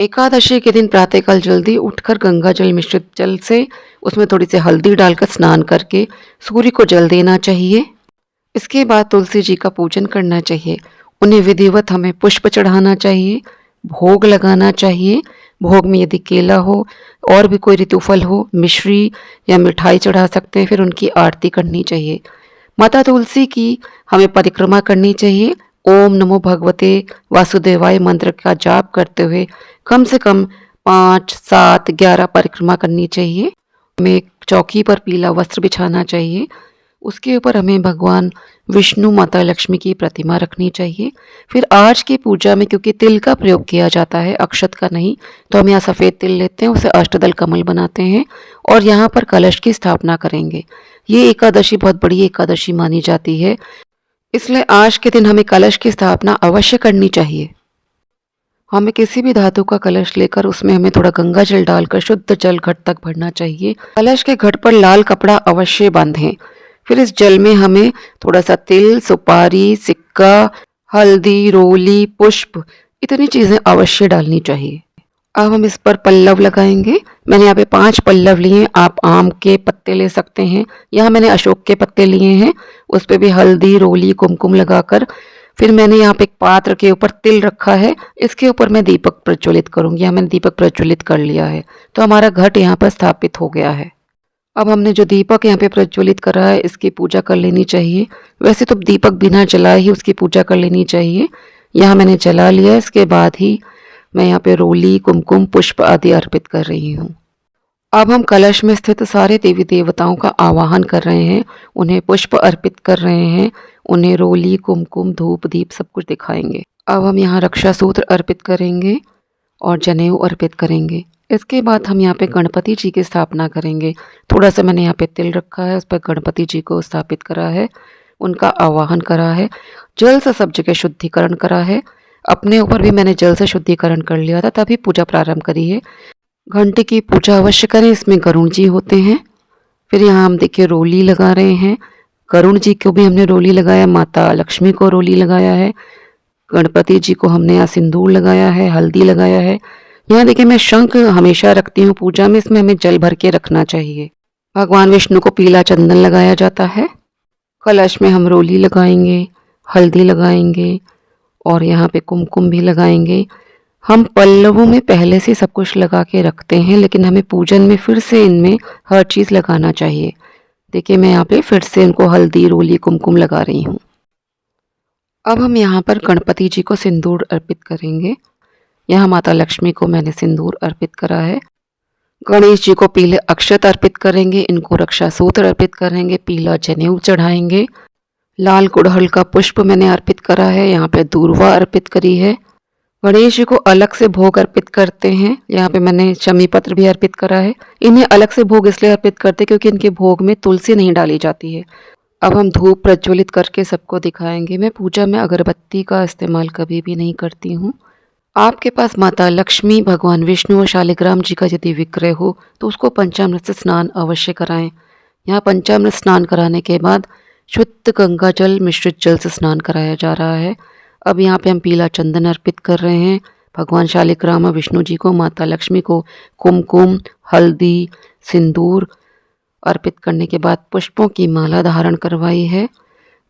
एकादशी के दिन प्रातःकाल जल्दी उठकर गंगा जल मिश्रित जल से उसमें थोड़ी सी हल्दी डालकर स्नान करके सूर्य को जल देना चाहिए। इसके बाद तुलसी जी का पूजन करना चाहिए। उन्हें विधिवत हमें पुष्प चढ़ाना चाहिए, भोग लगाना चाहिए। भोग में यदि केला हो और भी कोई ऋतुफल हो, मिश्री या मिठाई चढ़ा सकते हैं। फिर उनकी आरती करनी चाहिए। माता तुलसी की हमें परिक्रमा करनी चाहिए। ओम नमो भगवते वासुदेवाय मंत्र का जाप करते हुए कम से कम 5, 7, 11 परिक्रमा करनी चाहिए। हमें एक चौकी पर पीला वस्त्र बिछाना चाहिए। उसके ऊपर हमें भगवान विष्णु, माता लक्ष्मी की प्रतिमा रखनी चाहिए। फिर आज की पूजा में क्योंकि तिल का प्रयोग किया जाता है, अक्षत का नहीं, तो हम यहाँ सफ़ेद तिल लेते हैं, उसे अष्टदल कमल बनाते हैं और यहाँ पर कलश की स्थापना करेंगे। ये एकादशी बहुत बड़ी एकादशी मानी जाती है, इसलिए आज के दिन हमें कलश की स्थापना अवश्य करनी चाहिए। हमें किसी भी धातु का कलश लेकर उसमें हमें थोड़ा गंगा जल डालकर शुद्ध जल घट तक भरना चाहिए। कलश के घट पर लाल कपड़ा अवश्य बांधें। फिर इस जल में हमें थोड़ा सा तिल, सुपारी, सिक्का, हल्दी, रोली, पुष्प, इतनी चीज़ें अवश्य डालनी चाहिए। अब हम इस पर पल्लव लगाएंगे। मैंने यहाँ पे 5 पल्लव लिए हैं। आप आम के पत्ते ले सकते हैं। यहाँ मैंने अशोक के पत्ते लिए हैं। उस पर भी हल्दी, रोली, कुमकुम लगाकर फिर मैंने यहाँ पे एक पात्र के ऊपर तिल रखा है। इसके ऊपर मैं दीपक प्रज्वलित करूँगी। यहाँ मैंने दीपक प्रज्वलित कर लिया है, तो हमारा घट यहाँ पर स्थापित हो गया है। अब हमने जो दीपक यहाँ पे प्रज्वलित करा है, इसकी पूजा कर लेनी चाहिए। वैसे तो दीपक बिना जलाए ही उसकी पूजा कर लेनी चाहिए। यहाँ मैंने जला लिया। इसके बाद ही मैं यहाँ पे रोली, कुमकुम, पुष्प आदि अर्पित कर रही हूँ। अब हम कलश में स्थित सारे देवी देवताओं का आवाहन कर रहे हैं, उन्हें पुष्प अर्पित कर रहे हैं, उन्हें रोली, कुमकुम, धूप, दीप सब कुछ दिखाएंगे। अब हम यहाँ रक्षा सूत्र अर्पित करेंगे और जनेऊ अर्पित करेंगे। इसके बाद हम यहाँ पे गणपति जी की स्थापना करेंगे। थोड़ा सा मैंने यहाँ पे तिल रखा है, उस पर गणपति जी को स्थापित करा है, उनका आवाहन करा है, जल से सब जगह शुद्धिकरण करा है। अपने ऊपर भी मैंने जल से शुद्धिकरण कर लिया था, तभी पूजा प्रारंभ करी है। घंटी की पूजा अवश्य करें, इसमें गरुण जी होते हैं। फिर यहाँ हम देखिए रोली लगा रहे हैं। गरुण जी को भी हमने रोली लगाया, माता लक्ष्मी को रोली लगाया है, गणपति जी को हमने यहाँ सिंदूर लगाया है, हल्दी लगाया है। यहाँ देखिए मैं शंख हमेशा रखती हूँ पूजा में, इसमें हमें जल भर के रखना चाहिए। भगवान विष्णु को पीला चंदन लगाया जाता है। कलश में हम रोली लगाएंगे, हल्दी लगाएंगे और यहाँ पे कुमकुम भी लगाएंगे। हम पल्लवों में पहले से सब कुछ लगा के रखते हैं, लेकिन हमें पूजन में फिर से इनमें हर चीज़ लगाना चाहिए। देखिए मैं यहाँ पे फिर से इनको हल्दी, रोली, कुमकुम लगा रही हूँ। अब हम यहाँ पर गणपति जी को सिंदूर अर्पित करेंगे। यहाँ माता लक्ष्मी को मैंने सिंदूर अर्पित करा है। गणेश जी को पीले अक्षत अर्पित करेंगे, इनको रक्षा सूत्र अर्पित करेंगे, पीला जनेऊ चढ़ाएंगे। लाल गुड़हल का पुष्प मैंने अर्पित करा है, यहाँ पे दूर्वा अर्पित करी है। गणेश जी को अलग से भोग अर्पित करते हैं। यहाँ पे मैंने शमी पत्र भी अर्पित करा है। इन्हें अलग से भोग इसलिए अर्पित करते हैं क्योंकि इनके भोग में तुलसी नहीं डाली जाती है। अब हम धूप प्रज्वलित करके सबको दिखाएंगे। मैं पूजा में अगरबत्ती का इस्तेमाल कभी भी नहीं करती हूँ। आपके पास माता लक्ष्मी, भगवान विष्णु और शालिग्राम जी का यदि विग्रह हो तो उसको पंचामृत से स्नान अवश्य कराएं। यहाँ पंचामृत स्नान कराने के बाद शुद्ध गंगा जल मिश्रित जल से स्नान कराया जा रहा है। अब यहाँ पे हम पीला चंदन अर्पित कर रहे हैं। भगवान शालिग्राम और विष्णु जी को, माता लक्ष्मी को कुमकुम, हल्दी, सिंदूर अर्पित करने के बाद पुष्पों की माला धारण करवाई है।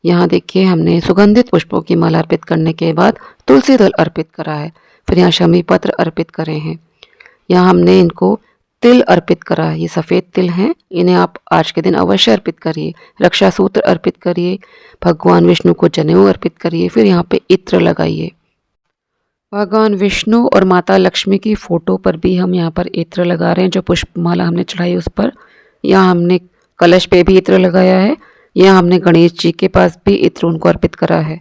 यहाँ देखिए हमने सुगंधित पुष्पों की माला अर्पित करने के बाद तुलसी दल अर्पित करा है। फिर यहाँ शमी पत्र अर्पित करे हैं। यहाँ हमने इनको तिल अर्पित करा है। ये सफ़ेद तिल हैं, इन्हें आप आज के दिन अवश्य अर्पित करिए। रक्षा सूत्र अर्पित करिए, भगवान विष्णु को जनेऊ अर्पित करिए। फिर यहाँ पे इत्र लगाइए। भगवान विष्णु और माता लक्ष्मी की फ़ोटो पर भी हम यहाँ पर इत्र लगा रहे हैं। जो पुष्पमाला हमने चढ़ाई उस पर, यहाँ हमने कलश पे भी इत्र लगाया है। यहाँ हमने गणेश जी के पास भी इत्र उनको अर्पित करा है।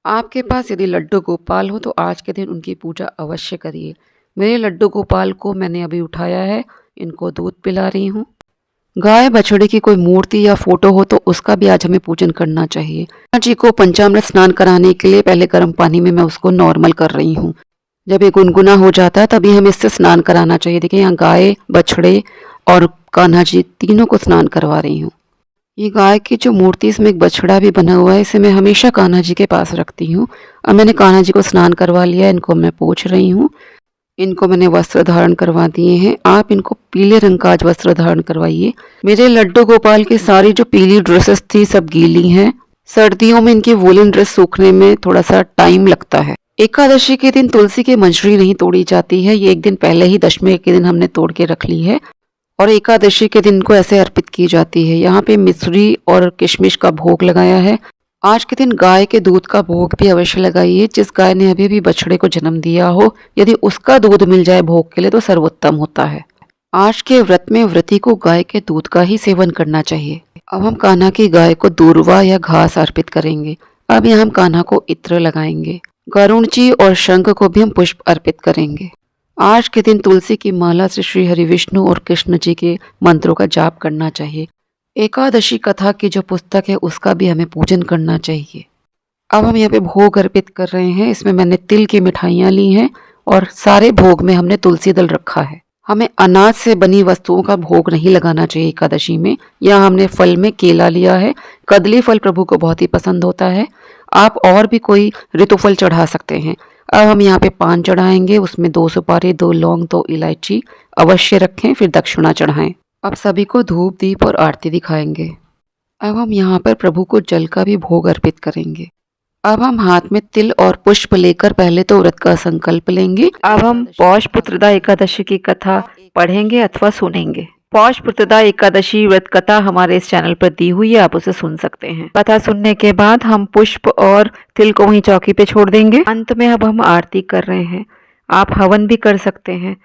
आपके पास यदि लड्डू गोपाल हो तो आज के दिन उनकी पूजा अवश्य करिए। मेरे लड्डू गोपाल को मैंने अभी उठाया है, इनको दूध पिला रही हूँ। गाय बछड़े की कोई मूर्ति या फोटो हो तो उसका भी आज हमें पूजन करना चाहिए। माँ जी को पंचामृत स्नान कराने के लिए पहले गर्म पानी में मैं उसको नॉर्मल कर रही हूँ। जब ये गुनगुना हो जाता है तभी हमें इससे स्नान कराना चाहिए। देखिए यहाँ गाय, बछड़े और कान्हा जी तीनों को स्नान करवा रही हूँ। ये गाय की जो मूर्ति, इसमें एक बछड़ा भी बना हुआ है, इसे मैं हमेशा कान्हा जी के पास रखती हूँ। अब मैंने कान्हा जी को स्नान करवा लिया, इनको मैं पोंछ रही हूँ। इनको मैंने वस्त्र धारण करवा दिए हैं। आप इनको पीले रंग का आज वस्त्र धारण करवाइए। मेरे लड्डू गोपाल की सारी जो पीली ड्रेसेस थी सब गीली हैं। सर्दियों में इनकी वूलन ड्रेस सूखने में थोड़ा सा टाइम लगता है। एकादशी के दिन तुलसी की मंजरी नहीं तोड़ी जाती है, ये एक दिन पहले ही दशमी के दिन हमने तोड़ के रख ली है और एकादशी के दिन को ऐसे अर्पित की जाती है। यहाँ पे मिश्री और किशमिश का भोग लगाया है। आज के दिन गाय के दूध का भोग भी अवश्य लगाइए। जिस गाय ने अभी भी बछड़े को जन्म दिया हो, यदि उसका दूध मिल जाए भोग के लिए तो सर्वोत्तम होता है। आज के व्रत में व्रती को गाय के दूध का ही सेवन करना चाहिए। अब हम कान्हा की गाय को दूर्वा या घास अर्पित करेंगे। अब यहाँ हम कान्हा को इत्र लगाएंगे। गरुण जी और शंख को भी हम पुष्प अर्पित करेंगे। आज के दिन तुलसी की माला से श्री हरि विष्णु और कृष्ण जी के मंत्रों का जाप करना चाहिए। एकादशी कथा की जो पुस्तक है उसका भी हमें पूजन करना चाहिए। अब हम यहाँ पे भोग अर्पित कर रहे हैं। इसमें मैंने तिल की मिठाइयाँ ली हैं और सारे भोग में हमने तुलसी दल रखा है। हमें अनाज से बनी वस्तुओं का भोग नहीं लगाना चाहिए एकादशी में। यहाँ हमने फल में केला लिया है। कदली फल प्रभु को बहुत ही पसंद होता है। आप और भी कोई ऋतुफल चढ़ा सकते हैं। अब हम यहाँ पे पान चढ़ाएंगे। उसमें 2 सुपारी, 2 लौंग, 2 इलायची अवश्य रखें, फिर दक्षिणा चढ़ाएं। अब सभी को धूप दीप और आरती दिखाएंगे। अब हम यहाँ पर प्रभु को जल का भी भोग अर्पित करेंगे। अब हम हाथ में तिल और पुष्प लेकर पहले तो व्रत का संकल्प लेंगे। अब हम पौष पुत्रदा एकादशी की कथा पढ़ेंगे अथवा सुनेंगे। पौष पुत्रदा एकादशी व्रत कथा हमारे इस चैनल पर दी हुई है, आप उसे सुन सकते हैं। कथा सुनने के बाद हम पुष्प और तिल को वहीं चौकी पे छोड़ देंगे। अंत में अब हम आरती कर रहे हैं। आप हवन भी कर सकते हैं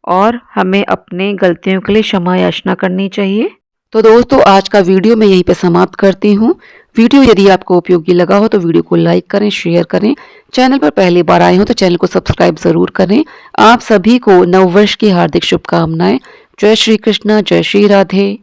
और हमें अपने गलतियों के लिए क्षमा याचना करनी चाहिए। तो दोस्तों आज का वीडियो मैं यहीं पे समाप्त करती हूँ। वीडियो यदि आपको उपयोगी लगा हो तो वीडियो को लाइक करें, शेयर करें। चैनल पर पहली बार आए हो तो चैनल को सब्सक्राइब जरूर करें। आप सभी को नववर्ष की हार्दिक शुभकामनाएं। जय श्री कृष्ण, जय श्री राधे।